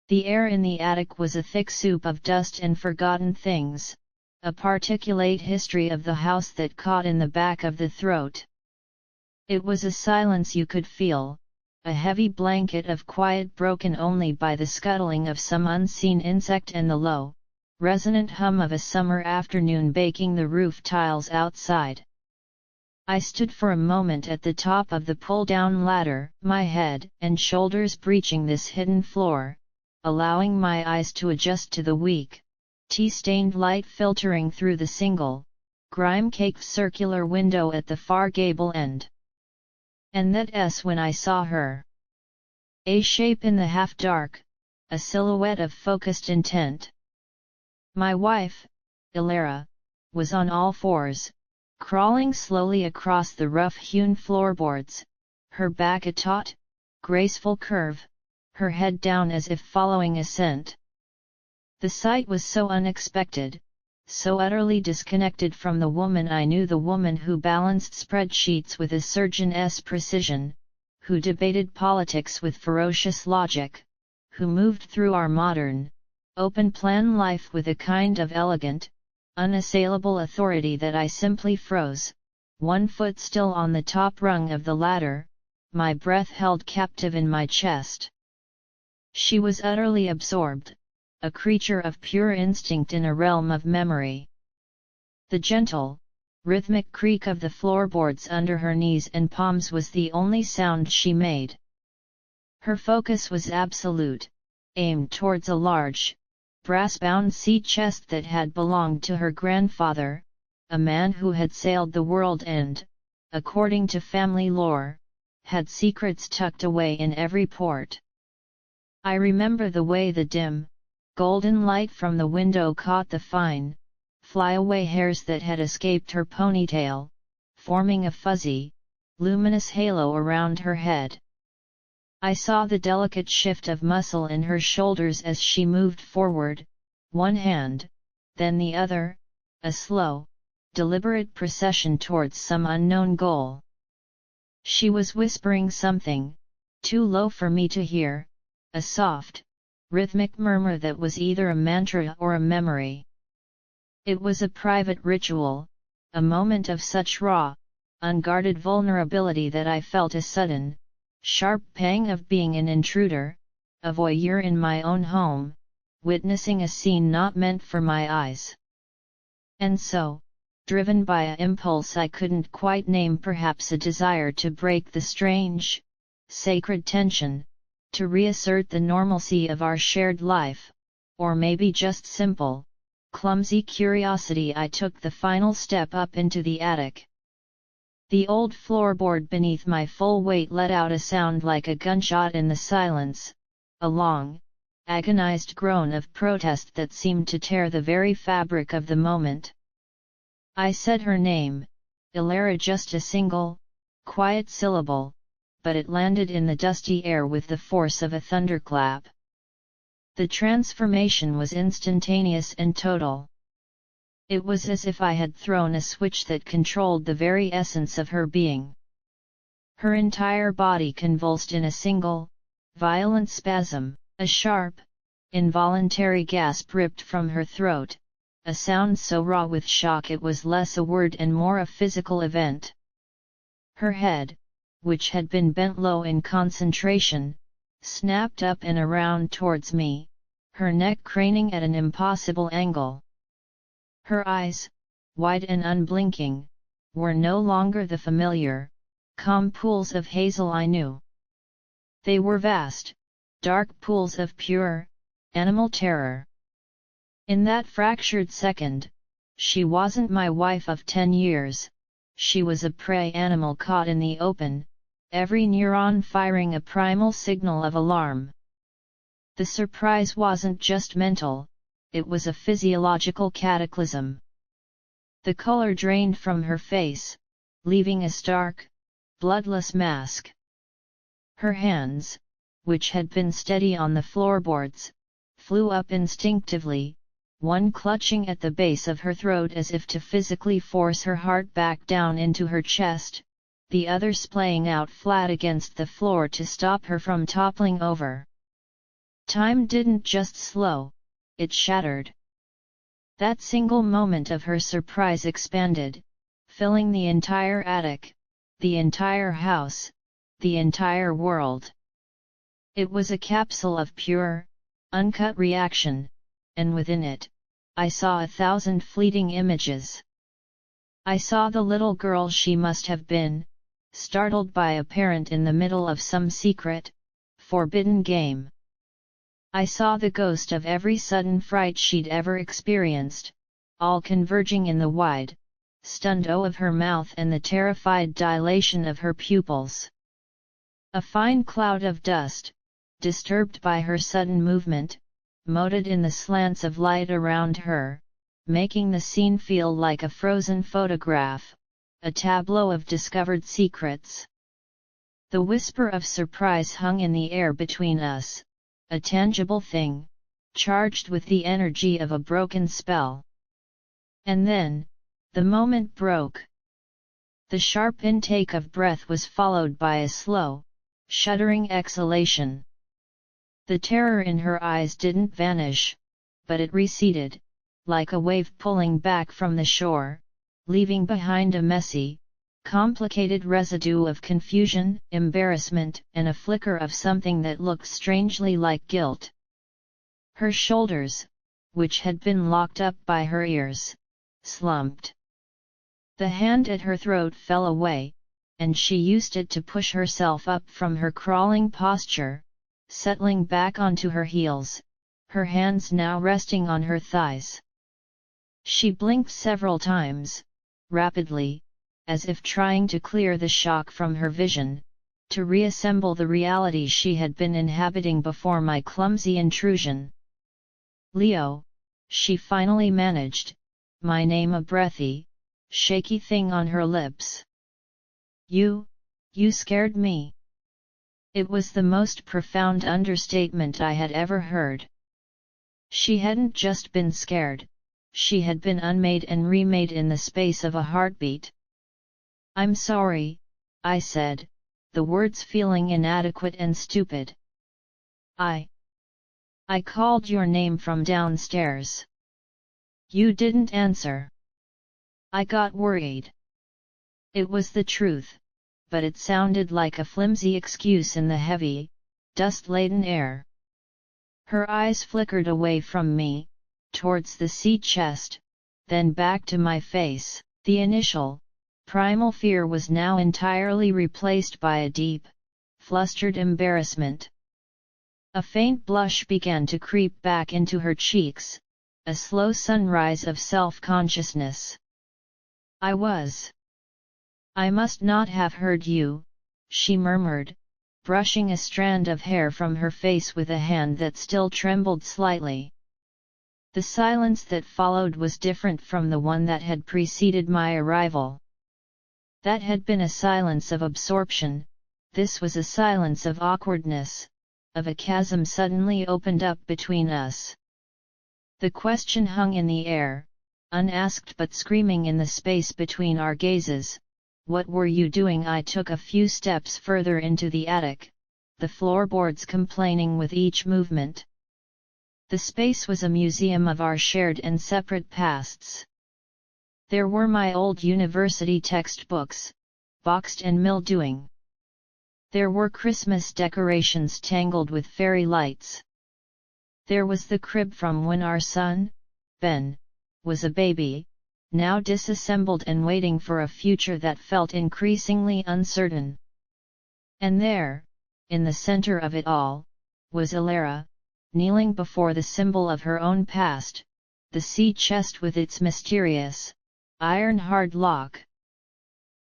The air in the attic was a thick soup of dust and forgotten things, a particulate history of the house that caught in the back of the throat. It was a silence you could feel, a heavy blanket of quiet broken only by the scuttling of some unseen insect and the low, resonant hum of a summer afternoon baking the roof tiles outside. I stood for a moment at the top of the pull-down ladder, my head and shoulders breaching this hidden floor, allowing my eyes to adjust to the weak, tea-stained light filtering through the single, grime-caked circular window at the far gable end. And that's when I saw her. A shape in the half-dark, a silhouette of focused intent. My wife, Ilara, was on all fours, crawling slowly across the rough-hewn floorboards, her back a taut, graceful curve, her head down as if following a scent. The sight was so unexpected, so utterly disconnected from the woman I knew, the woman who balanced spreadsheets with a surgeon's precision, who debated politics with ferocious logic, who moved through our modern, open-plan life with a kind of elegant, unassailable authority that I simply froze, one foot still on the top rung of the ladder, my breath held captive in my chest. She was utterly absorbed, a creature of pure instinct in a realm of memory. The gentle, rhythmic creak of the floorboards under her knees and palms was the only sound she made. Her focus was absolute, aimed towards a large, brass-bound sea chest that had belonged to her grandfather, a man who had sailed the world and, according to family lore, had secrets tucked away in every port. I remember the way the dim, golden light from the window caught the fine, flyaway hairs that had escaped her ponytail, forming a fuzzy, luminous halo around her head. I saw the delicate shift of muscle in her shoulders as she moved forward, one hand, then the other, a slow, deliberate procession towards some unknown goal. She was whispering something, too low for me to hear, a soft, rhythmic murmur that was either a mantra or a memory. It was a private ritual, a moment of such raw, unguarded vulnerability that I felt a sudden, sharp pang of being an intruder, a voyeur in my own home, witnessing a scene not meant for my eyes. And so, driven by an impulse I couldn't quite name, perhaps a desire to break the strange, sacred tension, to reassert the normalcy of our shared life, or maybe just simple, clumsy curiosity, I took the final step up into the attic. The old floorboard beneath my full weight let out a sound like a gunshot in the silence, a long, agonized groan of protest that seemed to tear the very fabric of the moment. I said her name, Ilara, just a single, quiet syllable, but it landed in the dusty air with the force of a thunderclap. The transformation was instantaneous and total. It was as if I had thrown a switch that controlled the very essence of her being. Her entire body convulsed in a single, violent spasm, a sharp, involuntary gasp ripped from her throat, a sound so raw with shock it was less a word and more a physical event. Her head, which had been bent low in concentration, snapped up and around towards me, her neck craning at an impossible angle. Her eyes, wide and unblinking, were no longer the familiar, calm pools of hazel I knew. They were vast, dark pools of pure, animal terror. In that fractured second, she wasn't my wife of 10 years, she was a prey animal caught in the open, every neuron firing a primal signal of alarm. The surprise wasn't just mental, it was a physiological cataclysm. The color drained from her face, leaving a stark, bloodless mask. Her hands, which had been steady on the floorboards, flew up instinctively, one clutching at the base of her throat as if to physically force her heart back down into her chest, the other splaying out flat against the floor to stop her from toppling over. Time didn't just slow, it shattered. That single moment of her surprise expanded, filling the entire attic, the entire house, the entire world. It was a capsule of pure, uncut reaction, and within it, I saw 1,000 fleeting images. I saw the little girl she must have been, startled by a parent in the middle of some secret, forbidden game. I saw the ghost of every sudden fright she'd ever experienced, all converging in the wide, stunned O of her mouth and the terrified dilation of her pupils. A fine cloud of dust, disturbed by her sudden movement, moted in the slants of light around her, making the scene feel like a frozen photograph, a tableau of discovered secrets. The whisper of surprise hung in the air between us, a tangible thing, charged with the energy of a broken spell. And then, the moment broke. The sharp intake of breath was followed by a slow, shuddering exhalation. The terror in her eyes didn't vanish, but it receded, like a wave pulling back from the shore, leaving behind a messy, complicated residue of confusion, embarrassment, and a flicker of something that looked strangely like guilt. Her shoulders, which had been locked up by her ears, slumped. The hand at her throat fell away, and she used it to push herself up from her crawling posture, settling back onto her heels, her hands now resting on her thighs. She blinked several times, rapidly, as if trying to clear the shock from her vision, to reassemble the reality she had been inhabiting before my clumsy intrusion. "Leo," she finally managed, my name a breathy, shaky thing on her lips. You scared me." It was the most profound understatement I had ever heard. She hadn't just been scared, she had been unmade and remade in the space of a heartbeat. "I'm sorry," I said, the words feeling inadequate and stupid. I called your name from downstairs. You didn't answer." I got worried. It was the truth, but it sounded like a flimsy excuse in the heavy, dust-laden air. Her eyes flickered away from me, towards the sea chest, then back to my face. The initial, primal fear was now entirely replaced by a deep, flustered embarrassment. A faint blush began to creep back into her cheeks, a slow sunrise of self-consciousness. "I must not have heard you," she murmured, brushing a strand of hair from her face with a hand that still trembled slightly. The silence that followed was different from the one that had preceded my arrival. That had been a silence of absorption, this was a silence of awkwardness, of a chasm suddenly opened up between us. The question hung in the air, unasked but screaming in the space between our gazes. "What were you doing?" I took a few steps further into the attic, the floorboards complaining with each movement. The space was a museum of our shared and separate pasts. There were my old university textbooks, boxed and mildewing. There were Christmas decorations tangled with fairy lights. There was the crib from when our son, Ben, was a baby, now disassembled and waiting for a future that felt increasingly uncertain. And there, in the center of it all, was Ilara, kneeling before the symbol of her own past, the sea chest with its mysterious, iron-hard lock.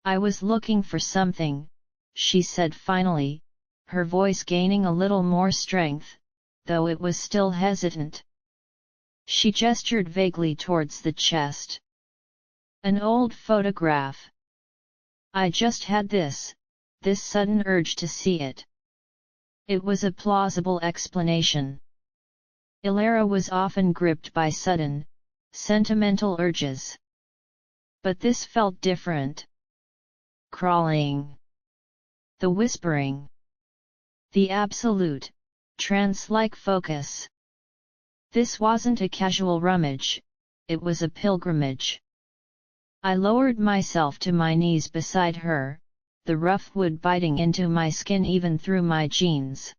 "I was looking for something," she said finally, her voice gaining a little more strength, though it was still hesitant. She gestured vaguely towards the chest. "An old photograph. I just had this sudden urge to see it." It was a plausible explanation. Ilara was often gripped by sudden, sentimental urges. But this felt different. Crawling. The whispering. The absolute, trance-like focus. This wasn't a casual rummage, it was a pilgrimage. I lowered myself to my knees beside her, the rough wood biting into my skin even through my jeans.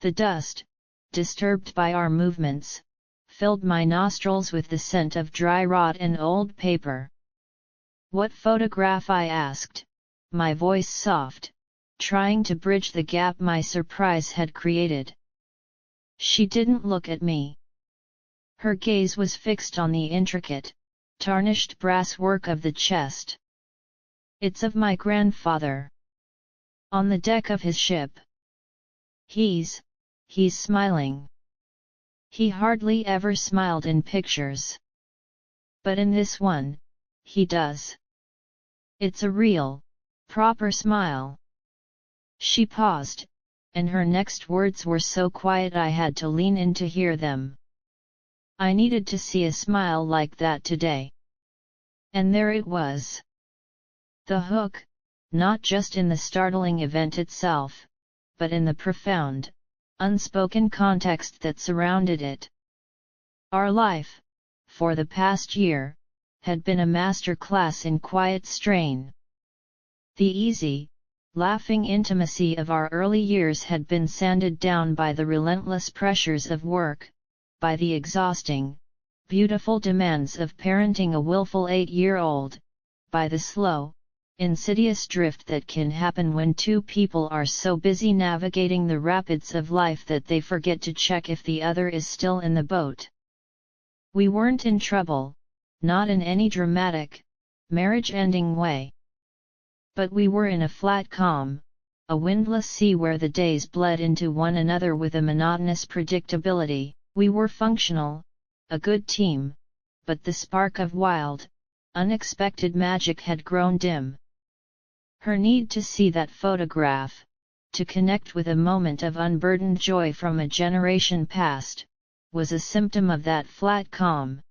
The dust, disturbed by our movements, filled my nostrils with the scent of dry rot and old paper. "What photograph?" I asked, my voice soft, trying to bridge the gap my surprise had created. She didn't look at me. Her gaze was fixed on the intricate, tarnished brass work of the chest. "It's of my grandfather. On the deck of his ship. He's smiling. He hardly ever smiled in pictures. But in this one, he does. It's a real, proper smile." She paused, and her next words were so quiet I had to lean in to hear them. "I needed to see a smile like that today." And there it was. The hook, not just in the startling event itself, but in the profound, unspoken context that surrounded it. Our life, for the past year, had been a master class in quiet strain. The easy, laughing intimacy of our early years had been sanded down by the relentless pressures of work, by the exhausting, beautiful demands of parenting a willful 8-year-old, by the slow, insidious drift that can happen when two people are so busy navigating the rapids of life that they forget to check if the other is still in the boat. We weren't in trouble, not in any dramatic, marriage-ending way. But we were in a flat calm, a windless sea where the days bled into one another with a monotonous predictability. We were functional, a good team, but the spark of wild, unexpected magic had grown dim. Her need to see that photograph, to connect with a moment of unburdened joy from a generation past, was a symptom of that flat calm.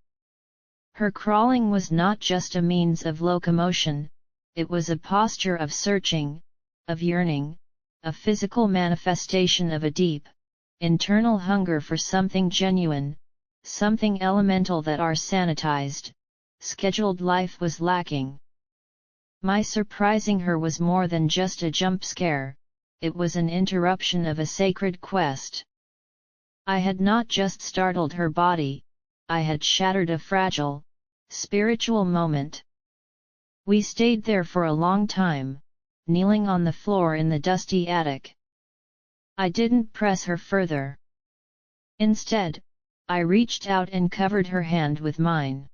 Her crawling was not just a means of locomotion, it was a posture of searching, of yearning, a physical manifestation of a deep, internal hunger for something genuine, something elemental that our sanitized, scheduled life was lacking. My surprising her was more than just a jump scare, it was an interruption of a sacred quest. I had not just startled her body, I had shattered a fragile, spiritual moment. We stayed there for a long time, kneeling on the floor in the dusty attic. I didn't press her further. Instead, I reached out and covered her hand with mine.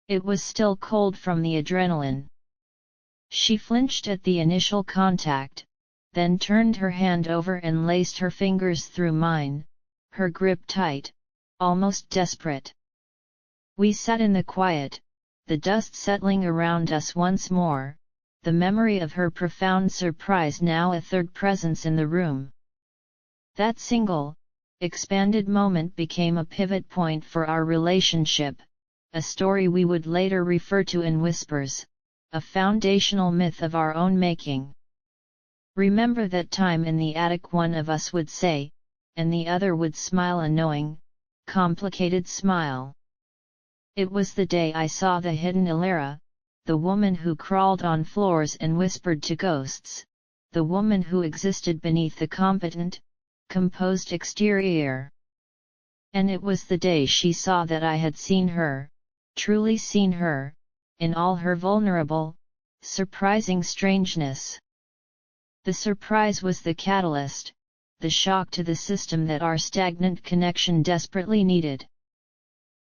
It was still cold from the adrenaline. She flinched at the initial contact, then turned her hand over and laced her fingers through mine, her grip tight, almost desperate. We sat in the quiet, the dust settling around us once more, the memory of her profound surprise now a third presence in the room. That single, expanded moment became a pivot point for our relationship, a story we would later refer to in whispers, a foundational myth of our own making. "Remember that time in the attic?" one of us would say, and the other would smile a knowing, complicated smile. It was the day I saw the hidden Ilara, the woman who crawled on floors and whispered to ghosts, the woman who existed beneath the competent, composed exterior. And it was the day she saw that I had seen her, truly seen her, in all her vulnerable, surprising strangeness. The surprise was the catalyst, the shock to the system that our stagnant connection desperately needed.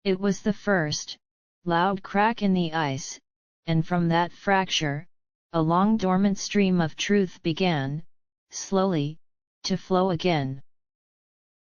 It was the first, loud crack in the ice, and from that fracture, a long dormant stream of truth began, slowly, to flow again.